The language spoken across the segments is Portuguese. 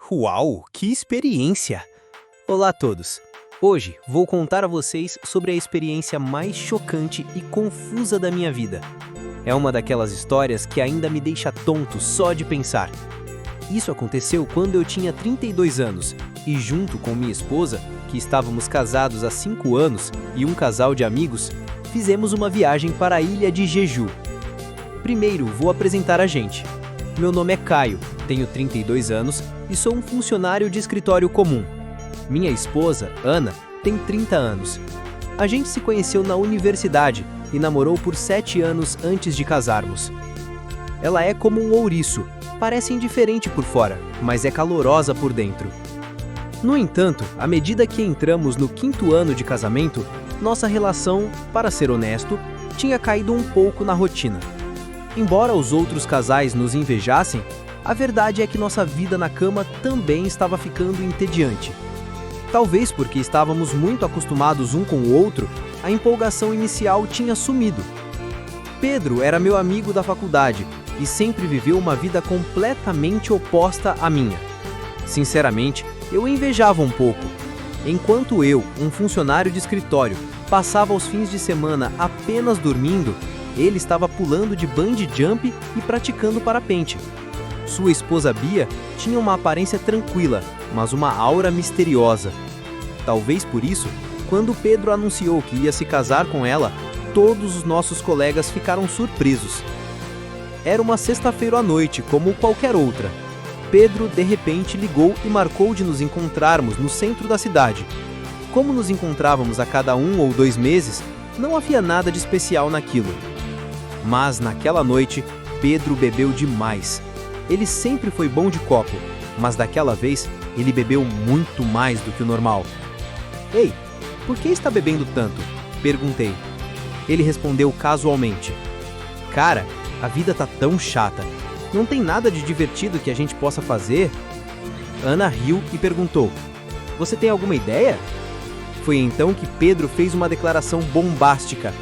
Uau, que experiência! Olá a todos! Hoje vou contar a vocês sobre a experiência mais chocante e confusa da minha vida. É uma daquelas histórias que ainda me deixa tonto só de pensar. Isso aconteceu quando eu tinha 32 anos e, junto com minha esposa, que estávamos casados há 5 anos, e um casal de amigos, fizemos uma viagem para a ilha de Jeju. Primeiro, vou apresentar a gente. Meu nome é Caio, tenho 32 anos e sou um funcionário de escritório comum. Minha esposa, Ana, tem 30 anos. A gente se conheceu na universidade e namorou por 7 anos antes de casarmos. Ela é como um ouriço, parece indiferente por fora, mas é calorosa por dentro. No entanto, à medida que entramos no 5º ano de casamento, nossa relação, para ser honesto, tinha caído um pouco na rotina. Embora os outros casais nos invejassem, a verdade é que nossa vida na cama também estava ficando entediante. Talvez porque estávamos muito acostumados um com o outro, a empolgação inicial tinha sumido. Pedro era meu amigo da faculdade e sempre viveu uma vida completamente oposta à minha. Sinceramente, eu o invejava um pouco. Enquanto eu, um funcionário de escritório, passava os fins de semana apenas dormindo, ele estava pulando de bungee jump e praticando parapente. Sua esposa Bia tinha uma aparência tranquila, mas uma aura misteriosa. Talvez por isso, quando Pedro anunciou que ia se casar com ela, todos os nossos colegas ficaram surpresos. Era uma sexta-feira à noite, como qualquer outra. Pedro, de repente, ligou e marcou de nos encontrarmos no centro da cidade. Como nos encontrávamos a cada 1 ou 2 meses, não havia nada de especial naquilo. Mas, naquela noite, Pedro bebeu demais. Ele sempre foi bom de copo, mas daquela vez ele bebeu muito mais do que o normal. Ei, por que está bebendo tanto? Perguntei. Ele respondeu casualmente. Cara, a vida tá tão chata. Não tem nada de divertido que a gente possa fazer? Ana riu e perguntou. Você tem alguma ideia? Foi então que Pedro fez uma declaração bombástica.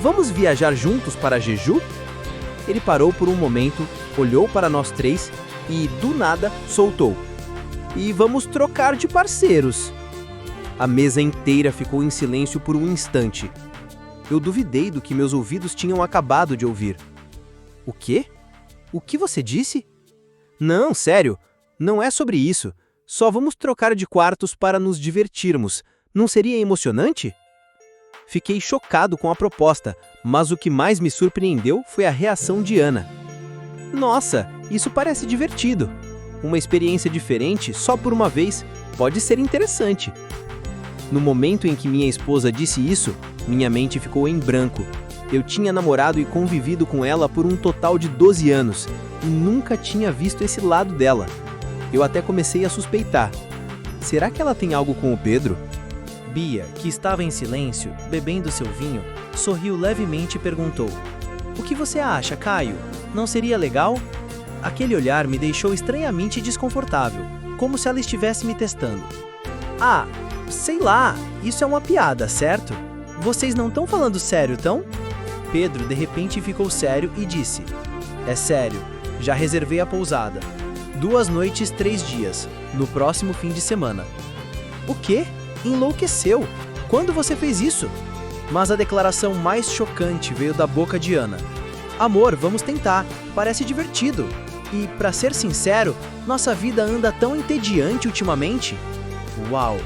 Vamos viajar juntos para Jeju? Ele parou por um momento, olhou para nós três e, do nada, soltou. E vamos trocar de parceiros. A mesa inteira ficou em silêncio por um instante. Eu duvidei do que meus ouvidos tinham acabado de ouvir. O quê? O que você disse? Não, sério, não é sobre isso. Só vamos trocar de quartos para nos divertirmos. Não seria emocionante? Fiquei chocado com a proposta, mas o que mais me surpreendeu foi a reação de Ana. Nossa, isso parece divertido. Uma experiência diferente, só por uma vez, pode ser interessante. No momento em que minha esposa disse isso, minha mente ficou em branco. Eu tinha namorado e convivido com ela por um total de 12 anos e nunca tinha visto esse lado dela. Eu até comecei a suspeitar. Será que ela tem algo com o Pedro? Bia, que estava em silêncio, bebendo seu vinho, sorriu levemente e perguntou. O que você acha, Caio? Não seria legal? Aquele olhar me deixou estranhamente desconfortável, como se ela estivesse me testando. Ah, sei lá, isso é uma piada, certo? Vocês não estão falando sério, tão? Pedro de repente ficou sério e disse. É sério, já reservei a pousada. 2 noites, 3 dias, no próximo fim de semana. O quê? Enlouqueceu! Quando você fez isso? Mas a declaração mais chocante veio da boca de Ana. Amor, vamos tentar, parece divertido. E, pra ser sincero, nossa vida anda tão entediante ultimamente. Uau!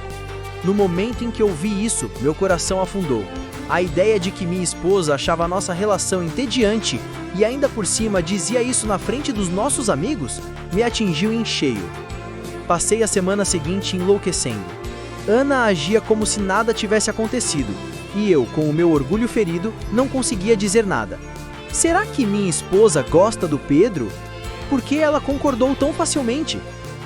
No momento em que eu vi isso, meu coração afundou. A ideia de que minha esposa achava a nossa relação entediante e ainda por cima dizia isso na frente dos nossos amigos, me atingiu em cheio. Passei a semana seguinte enlouquecendo. Ana agia como se nada tivesse acontecido, e eu, com o meu orgulho ferido, não conseguia dizer nada. Será que minha esposa gosta do Pedro? Por que ela concordou tão facilmente?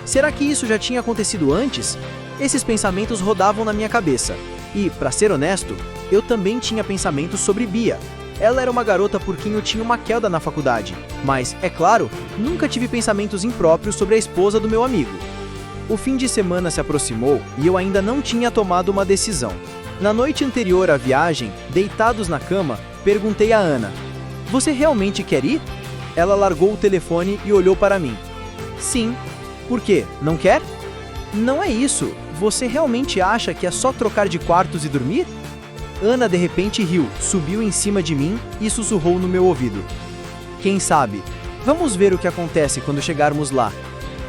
Será que isso já tinha acontecido antes? Esses pensamentos rodavam na minha cabeça. E, para ser honesto, eu também tinha pensamentos sobre Bia. Ela era uma garota por quem eu tinha uma queda na faculdade, mas, é claro, nunca tive pensamentos impróprios sobre a esposa do meu amigo. O fim de semana se aproximou e eu ainda não tinha tomado uma decisão. Na noite anterior à viagem, deitados na cama, perguntei a Ana: Você realmente quer ir? Ela largou o telefone e olhou para mim. Sim, Por quê? Não quer? Não é isso. Você realmente acha que é só trocar de quartos e dormir? Ana de repente riu, subiu em cima de mim e sussurrou no meu ouvido. Quem sabe? Vamos ver o que acontece quando chegarmos lá.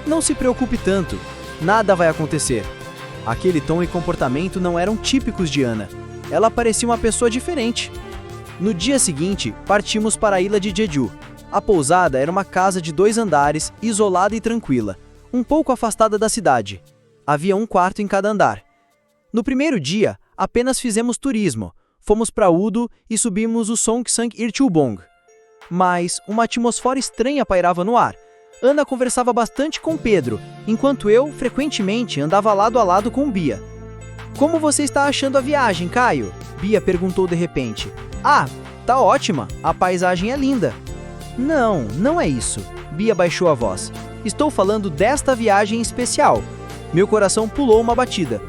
Não se preocupe tanto. Nada vai acontecer. Aquele tom e comportamento não eram típicos de Ana. Ela parecia uma pessoa diferente. No dia seguinte, partimos para a ilha de Jeju. A pousada era uma casa de 2 andares, isolada e tranquila, um pouco afastada da cidade. Havia um quarto em cada andar. No primeiro dia, apenas fizemos turismo. Fomos para Udo e subimos o Songsan Irchulbong. Mas uma atmosfera estranha pairava no ar. Ana conversava bastante com Pedro, enquanto eu, frequentemente, andava lado a lado com Bia. Como você está achando a viagem, Caio? Bia perguntou de repente. Ah, tá ótima, a paisagem é linda. Não é isso. Bia baixou a voz. Estou falando desta viagem especial. Meu coração pulou uma batida.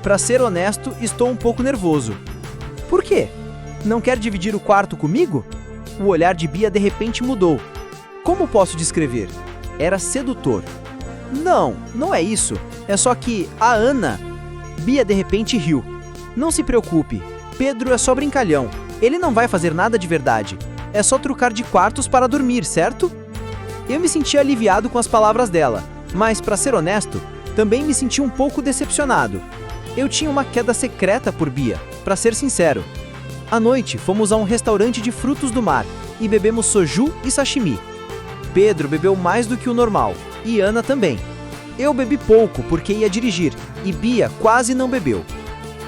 Para ser honesto, estou um pouco nervoso. Por quê? Não quer dividir o quarto comigo? O olhar de Bia de repente mudou. Como posso descrever? Era sedutor. Não é isso. É só que a Ana... Bia de repente riu. Não se preocupe. Pedro é só brincalhão. Ele não vai fazer nada de verdade. É só trocar de quartos para dormir, certo? Eu me senti aliviado com as palavras dela, mas, para ser honesto, também me senti um pouco decepcionado. Eu tinha uma queda secreta por Bia, para ser sincero. À noite, fomos a um restaurante de frutos do mar e bebemos soju e sashimi. Pedro bebeu mais do que o normal, e Ana também. Eu bebi pouco porque ia dirigir, e Bia quase não bebeu.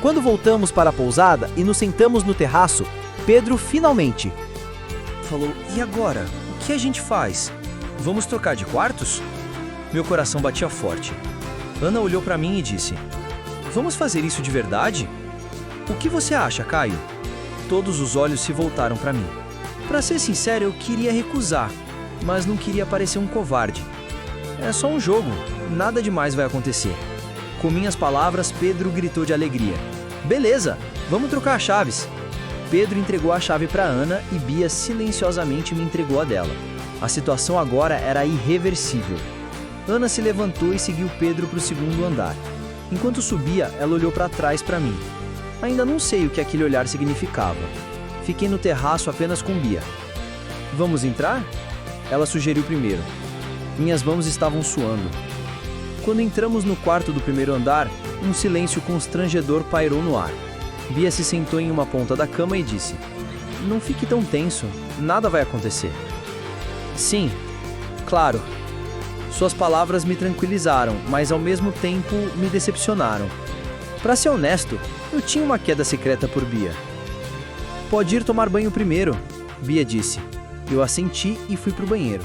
Quando voltamos para a pousada e nos sentamos no terraço, Pedro finalmente falou: "E agora? O que a gente faz? Vamos trocar de quartos?" Meu coração batia forte. Ana olhou para mim e disse: "Vamos fazer isso de verdade? O que você acha, Caio?" Todos os olhos se voltaram para mim. Para ser sincero, eu queria recusar, mas não queria parecer um covarde. É só um jogo, nada demais vai acontecer. Com minhas palavras, Pedro gritou de alegria: "Beleza, vamos trocar as chaves." Pedro entregou a chave para Ana e Bia silenciosamente me entregou a dela. A situação agora era irreversível. Ana se levantou e seguiu Pedro para o segundo andar. Enquanto subia, ela olhou para trás para mim. Ainda não sei o que aquele olhar significava. Fiquei no terraço apenas com Bia. "Vamos entrar?" Ela sugeriu primeiro. Minhas mãos estavam suando. Quando entramos no quarto do primeiro andar, um silêncio constrangedor pairou no ar. Bia se sentou em uma ponta da cama e disse: "Não fique tão tenso, nada vai acontecer." "Sim, claro." Suas palavras me tranquilizaram, mas ao mesmo tempo me decepcionaram. Para ser honesto, eu tinha uma queda secreta por Bia. "Pode ir tomar banho primeiro," Bia disse. Eu assenti e fui pro banheiro.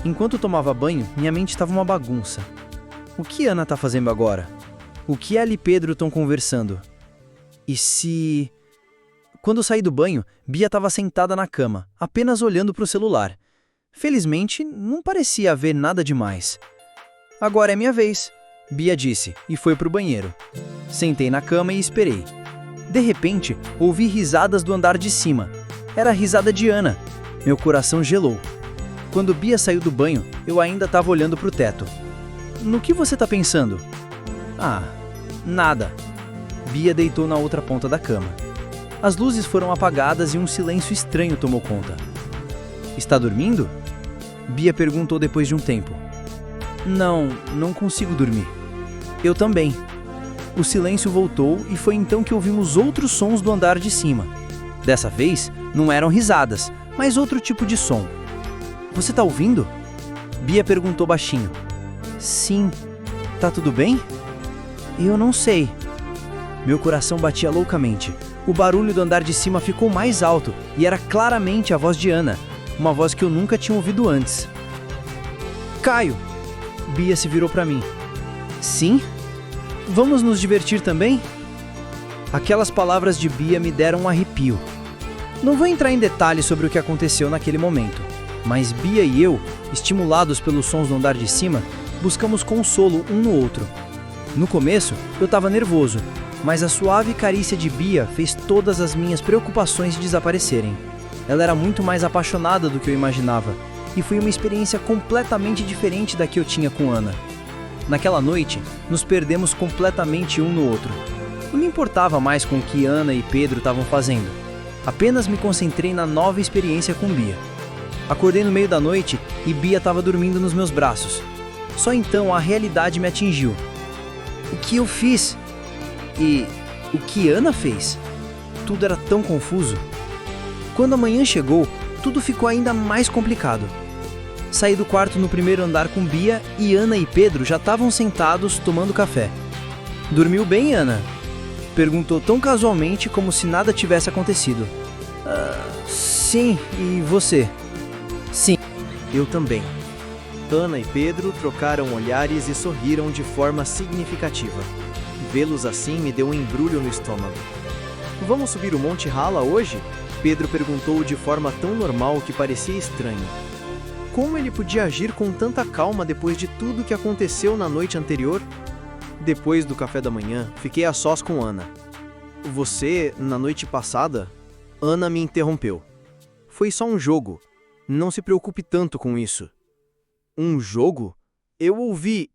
Enquanto tomava banho, minha mente estava uma bagunça. O que Ana tá fazendo agora? O que ela e Pedro estão conversando? E se... Quando eu saí do banho, Bia estava sentada na cama, apenas olhando para o celular. Felizmente, não parecia haver nada demais. "Agora é minha vez," Bia disse, e foi pro banheiro. Sentei na cama e esperei. De repente, ouvi risadas do andar de cima. Era a risada de Ana. Meu coração gelou. Quando Bia saiu do banho, eu ainda estava olhando pro teto. "No que você tá pensando?" "Ah, nada." Bia deitou na outra ponta da cama. As luzes foram apagadas e um silêncio estranho tomou conta. "Está dormindo?" Bia perguntou depois de um tempo. Não consigo dormir." "Eu também." O silêncio voltou e foi então que ouvimos outros sons do andar de cima. Dessa vez, não eram risadas, mas outro tipo de som. "Você tá ouvindo?" Bia perguntou baixinho. "Sim. Tá tudo bem?" "Eu não sei." Meu coração batia loucamente. O barulho do andar de cima ficou mais alto e era claramente a voz de Ana, uma voz que eu nunca tinha ouvido antes. "Caio!" Bia se virou para mim. "Sim? Vamos nos divertir também?" Aquelas palavras de Bia me deram um arrepio. Não vou entrar em detalhes sobre o que aconteceu naquele momento, mas Bia e eu, estimulados pelos sons do andar de cima, buscamos consolo um no outro. No começo, eu estava nervoso, mas a suave carícia de Bia fez todas as minhas preocupações desaparecerem. Ela era muito mais apaixonada do que eu imaginava, e foi uma experiência completamente diferente da que eu tinha com Ana. Naquela noite, nos perdemos completamente um no outro. Não me importava mais com o que Ana e Pedro estavam fazendo. Apenas me concentrei na nova experiência com Bia. Acordei no meio da noite e Bia estava dormindo nos meus braços. Só então a realidade me atingiu. O que eu fiz? E o que Ana fez? Tudo era tão confuso. Quando a manhã chegou, tudo ficou ainda mais complicado. Saí do quarto no primeiro andar com Bia e Ana e Pedro já estavam sentados tomando café. "Dormiu bem, Ana?" Perguntou tão casualmente como se nada tivesse acontecido. Sim, e você?" "Sim, eu também." Ana e Pedro trocaram olhares e sorriram de forma significativa. Vê-los assim me deu um embrulho no estômago. "Vamos subir o Monte Hala hoje?" Pedro perguntou de forma tão normal que parecia estranho. Como ele podia agir com tanta calma depois de tudo que aconteceu na noite anterior? Depois do café da manhã, fiquei a sós com Ana. "Você, na noite passada?" Ana me interrompeu. "Foi só um jogo. Não se preocupe tanto com isso." "Um jogo?" Eu ouvi.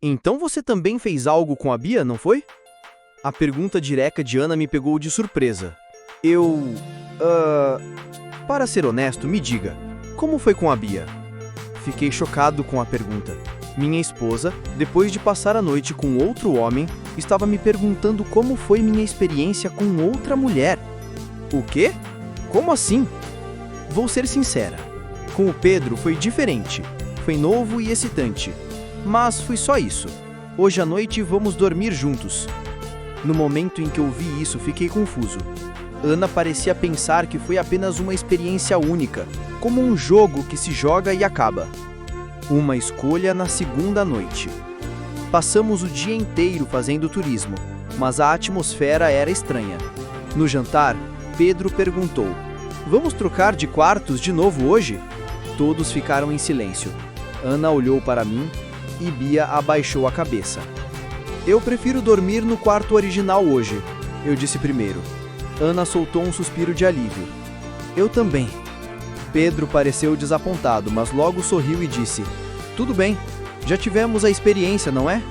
"Então você também fez algo com a Bia, não foi?" A pergunta direta de Ana me pegou de surpresa. Para ser honesto, me diga, como foi com a Bia?" Fiquei chocado com a pergunta. Minha esposa, depois de passar a noite com outro homem, estava me perguntando como foi minha experiência com outra mulher. "O quê? Como assim?" Vou ser sincera. Com o Pedro foi diferente. Foi novo e excitante. Mas foi só isso. Hoje à noite vamos dormir juntos. No momento em que ouvi isso, fiquei confuso. Ana parecia pensar que foi apenas uma experiência única, como um jogo que se joga e acaba. Uma escolha na segunda noite. Passamos o dia inteiro fazendo turismo, mas a atmosfera era estranha. No jantar, Pedro perguntou: "Vamos trocar de quartos de novo hoje?" Todos ficaram em silêncio. Ana olhou para mim e Bia abaixou a cabeça. "Eu prefiro dormir no quarto original hoje", eu disse primeiro. Ana soltou um suspiro de alívio. "Eu também." Pedro pareceu desapontado, mas logo sorriu e disse: "Tudo bem, já tivemos a experiência, não é?"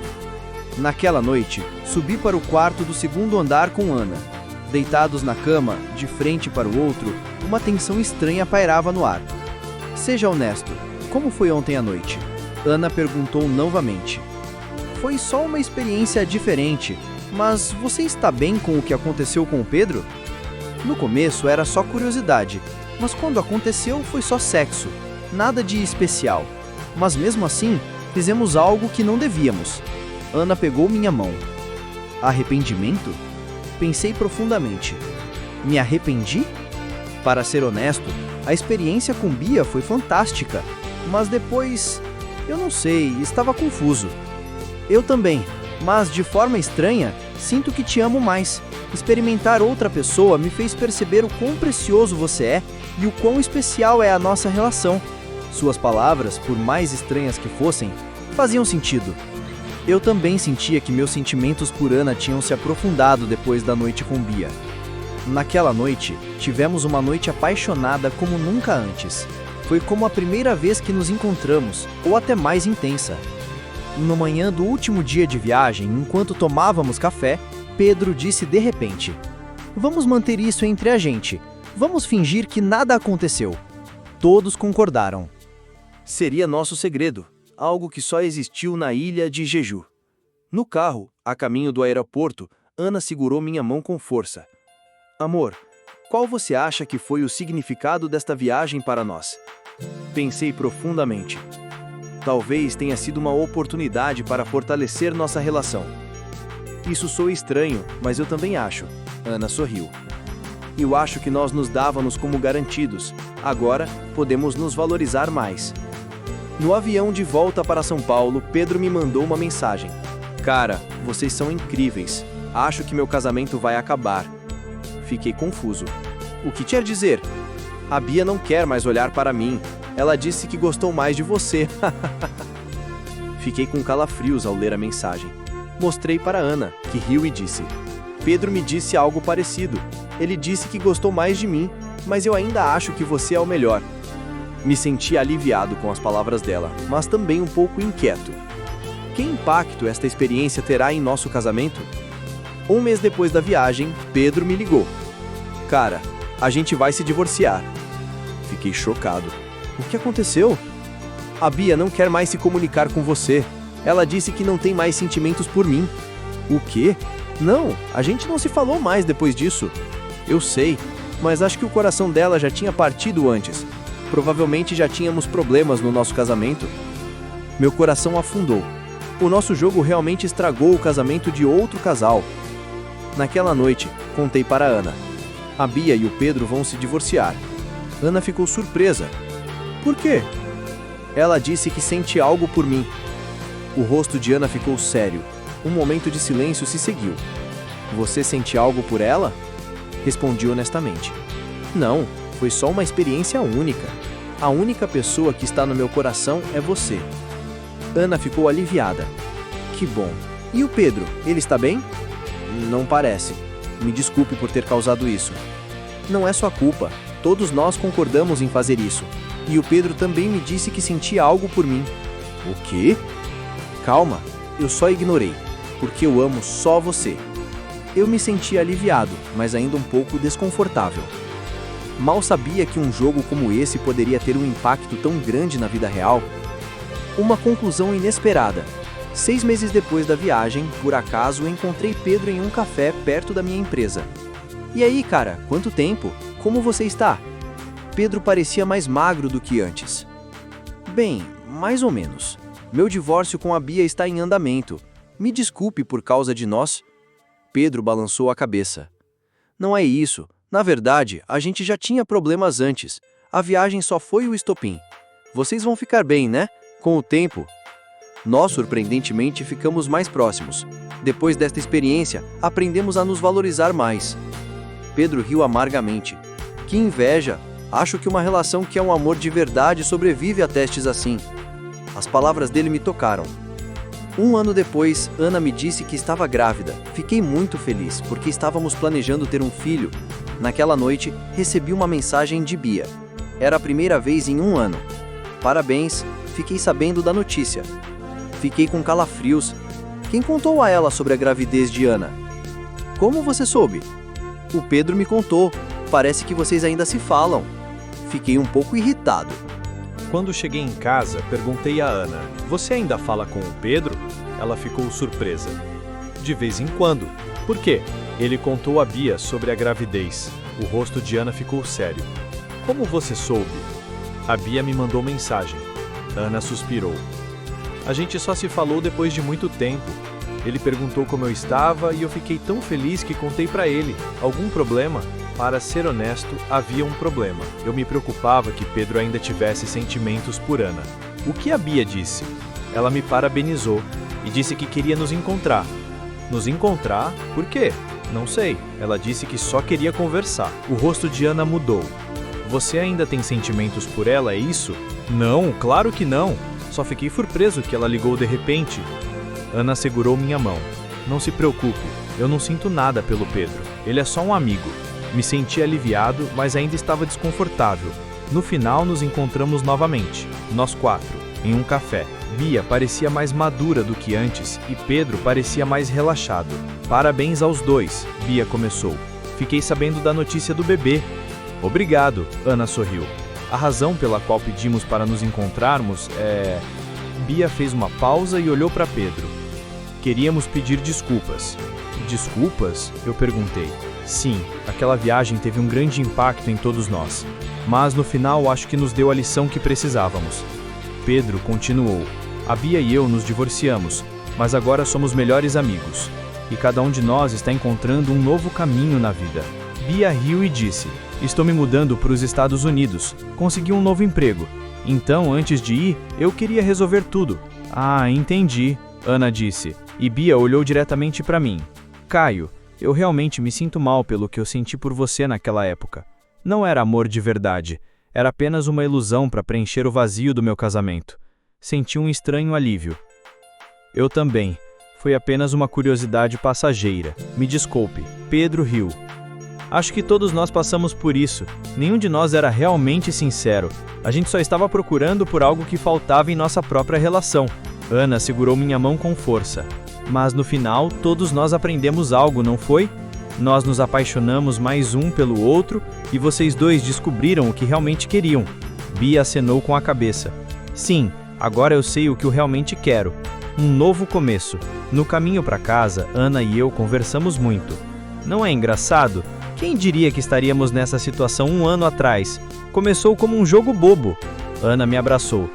Naquela noite, subi para o quarto do segundo andar com Ana. Deitados na cama, de frente para o outro, uma tensão estranha pairava no ar. "Seja honesto, como foi ontem à noite?" Ana perguntou novamente. "Foi só uma experiência diferente, mas você está bem com o que aconteceu com o Pedro?" No começo era só curiosidade, mas quando aconteceu foi só sexo, nada de especial. Mas mesmo assim, fizemos algo que não devíamos. Ana pegou minha mão. Arrependimento? Pensei profundamente. Me arrependi? Para ser honesto, a experiência com Bia foi fantástica, mas depois, eu não sei, estava confuso. Eu também, mas de forma estranha, sinto que te amo mais. Experimentar outra pessoa me fez perceber o quão precioso você é e o quão especial é a nossa relação. Suas palavras, por mais estranhas que fossem, faziam sentido. Eu também sentia que meus sentimentos por Ana tinham se aprofundado depois da noite com Bia. Naquela noite, tivemos uma noite apaixonada como nunca antes. Foi como a primeira vez que nos encontramos, ou até mais intensa. Na manhã do último dia de viagem, enquanto tomávamos café, Pedro disse de repente: "Vamos manter isso entre a gente. Vamos fingir que nada aconteceu." Todos concordaram. Seria nosso segredo, algo que só existiu na ilha de Jeju. No carro, a caminho do aeroporto, Ana segurou minha mão com força. "Amor, qual você acha que foi o significado desta viagem para nós?" Pensei profundamente. Talvez tenha sido uma oportunidade para fortalecer nossa relação. "Isso soa estranho, mas eu também acho." Ana sorriu. "Eu acho que nós nos dávamos como garantidos. Agora, podemos nos valorizar mais." No avião de volta para São Paulo, Pedro me mandou uma mensagem. "Cara, vocês são incríveis. Acho que meu casamento vai acabar." Fiquei confuso. "O que quer dizer?" "A Bia não quer mais olhar para mim. Ela disse que gostou mais de você." Fiquei com calafrios ao ler a mensagem. Mostrei para Ana, que riu e disse: "Pedro me disse algo parecido. Ele disse que gostou mais de mim, mas eu ainda acho que você é o melhor." Me senti aliviado com as palavras dela, mas também um pouco inquieto. Que impacto esta experiência terá em nosso casamento? Um mês depois da viagem, Pedro me ligou. Cara, a gente vai se divorciar. Fiquei chocado. O que aconteceu? A Bia não quer mais se comunicar com você. Ela disse que não tem mais sentimentos por mim. O quê? Não, a gente não se falou mais depois disso. Eu sei, mas acho que o coração dela já tinha partido antes. Provavelmente já tínhamos problemas no nosso casamento. Meu coração afundou. O nosso jogo realmente estragou o casamento de outro casal. Naquela noite, contei para Ana. A Bia e o Pedro vão se divorciar. Ana ficou surpresa. Por quê? Ela disse que sente algo por mim. O rosto de Ana ficou sério. Um momento de silêncio se seguiu. Você sente algo por ela? Respondi honestamente. Não, foi só uma experiência única. A única pessoa que está no meu coração é você. Ana ficou aliviada. Que bom. E o Pedro, ele está bem? Não parece. Me desculpe por ter causado isso. Não é sua culpa. Todos nós concordamos em fazer isso. E o Pedro também me disse que sentia algo por mim. O quê? Calma, eu só ignorei, porque eu amo só você. Eu me senti aliviado, mas ainda um pouco desconfortável. Mal sabia que um jogo como esse poderia ter um impacto tão grande na vida real. Uma conclusão inesperada. 6 meses depois da viagem, por acaso, encontrei Pedro em um café perto da minha empresa. E aí, cara, quanto tempo? Como você está? Pedro parecia mais magro do que antes. Bem, mais ou menos. Meu divórcio com a Bia está em andamento. Me desculpe por causa de nós. Pedro balançou a cabeça. Não é isso. Na verdade, a gente já tinha problemas antes. A viagem só foi o estopim. Vocês vão ficar bem, né? Com o tempo. Nós, surpreendentemente, ficamos mais próximos. Depois desta experiência, aprendemos a nos valorizar mais. Pedro riu amargamente. Que inveja! Acho que uma relação que é um amor de verdade sobrevive a testes assim. As palavras dele me tocaram. 1 ano depois, Ana me disse que estava grávida. Fiquei muito feliz, porque estávamos planejando ter um filho. Naquela noite, recebi uma mensagem de Bia. Era a primeira vez em 1 ano. Parabéns, fiquei sabendo da notícia. Fiquei com calafrios. Quem contou a ela sobre a gravidez de Ana? Como você soube? O Pedro me contou. Parece que vocês ainda se falam. Fiquei um pouco irritado. Quando cheguei em casa, perguntei a Ana: você ainda fala com o Pedro? Ela ficou surpresa. De vez em quando. Por quê? Ele contou a Bia sobre a gravidez. O rosto de Ana ficou sério. Como você soube? A Bia me mandou mensagem. Ana suspirou. A gente só se falou depois de muito tempo. Ele perguntou como eu estava e eu fiquei tão feliz que contei pra ele. Algum problema? Para ser honesto, havia um problema. Eu me preocupava que Pedro ainda tivesse sentimentos por Ana. O que a Bia disse? Ela me parabenizou e disse que queria nos encontrar. Nos encontrar? Por quê? Não sei. Ela disse que só queria conversar. O rosto de Ana mudou. Você ainda tem sentimentos por ela, é isso? Não, claro que não. Só fiquei surpreso que ela ligou de repente. Ana segurou minha mão. Não se preocupe, eu não sinto nada pelo Pedro. Ele é só um amigo. Me senti aliviado, mas ainda estava desconfortável. No final, nos encontramos novamente, nós 4, em um café. Bia parecia mais madura do que antes e Pedro parecia mais relaxado. Parabéns aos dois, Bia começou. Fiquei sabendo da notícia do bebê. Obrigado, Ana sorriu. A razão pela qual pedimos para nos encontrarmos é... Bia fez uma pausa e olhou para Pedro. Queríamos pedir desculpas. Desculpas? Eu perguntei. Sim, aquela viagem teve um grande impacto em todos nós. Mas no final acho que nos deu a lição que precisávamos. Pedro continuou. A Bia e eu nos divorciamos, mas agora somos melhores amigos. E cada um de nós está encontrando um novo caminho na vida. Bia riu e disse: estou me mudando para os Estados Unidos. Consegui um novo emprego. Então, antes de ir, eu queria resolver tudo. Ah, entendi, Ana disse. E Bia olhou diretamente para mim. Caio, eu realmente me sinto mal pelo que eu senti por você naquela época. Não era amor de verdade. Era apenas uma ilusão para preencher o vazio do meu casamento. Senti um estranho alívio. Eu também. Foi apenas uma curiosidade passageira. Me desculpe. Pedro riu. Acho que todos nós passamos por isso. Nenhum de nós era realmente sincero. A gente só estava procurando por algo que faltava em nossa própria relação. Ana segurou minha mão com força. Mas no final, todos nós aprendemos algo, não foi? Nós nos apaixonamos mais um pelo outro e vocês dois descobriram o que realmente queriam. Bia acenou com a cabeça. Sim, agora eu sei o que eu realmente quero. Um novo começo. No caminho para casa, Ana e eu conversamos muito. Não é engraçado? Quem diria que estaríamos nessa situação 1 ano atrás? Começou como um jogo bobo. Ana me abraçou.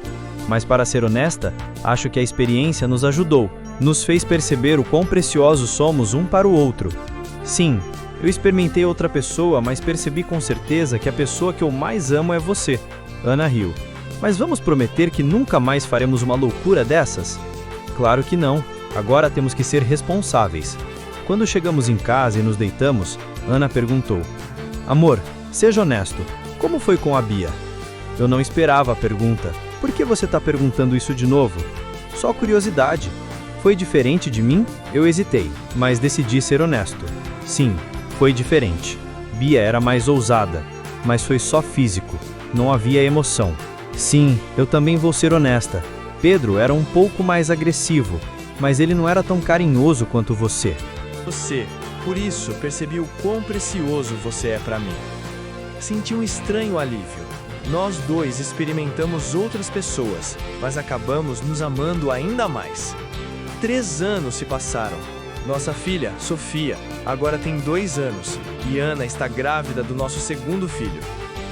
Mas para ser honesta, acho que a experiência nos ajudou. Nos fez perceber o quão preciosos somos um para o outro. Sim, eu experimentei outra pessoa, mas percebi com certeza que a pessoa que eu mais amo é você. Ana riu. Mas vamos prometer que nunca mais faremos uma loucura dessas? Claro que não. Agora temos que ser responsáveis. Quando chegamos em casa e nos deitamos, Ana perguntou: Amor, seja honesto, como foi com a Bia? Eu não esperava a pergunta. Por que você está perguntando isso de novo? Só curiosidade. Foi diferente de mim? Eu hesitei, mas decidi ser honesto. Sim, foi diferente. Bia era mais ousada, mas foi só físico. Não havia emoção. Sim, eu também vou ser honesta. Pedro era um pouco mais agressivo, mas ele não era tão carinhoso quanto você. Por isso, percebi o quão precioso você é para mim. Senti um estranho alívio. Nós dois experimentamos outras pessoas, mas acabamos nos amando ainda mais. 3 anos se passaram. Nossa filha, Sofia, agora tem 2 anos e Ana está grávida do nosso 2º filho.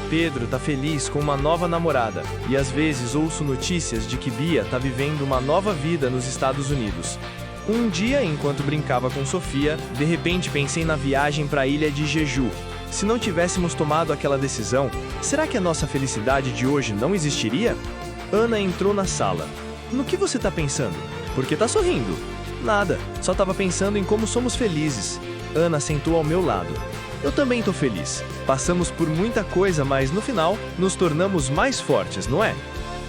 Pedro tá feliz com uma nova namorada e às vezes ouço notícias de que Bia tá vivendo uma nova vida nos Estados Unidos. Um dia, enquanto brincava com Sofia, de repente pensei na viagem para a ilha de Jeju. Se não tivéssemos tomado aquela decisão, será que a nossa felicidade de hoje não existiria? Ana entrou na sala. No que você tá pensando? Por que tá sorrindo? Nada, só tava pensando em como somos felizes. Ana sentou ao meu lado. Eu também tô feliz. Passamos por muita coisa, mas no final, nos tornamos mais fortes, não é?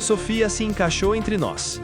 Sofia se encaixou entre nós.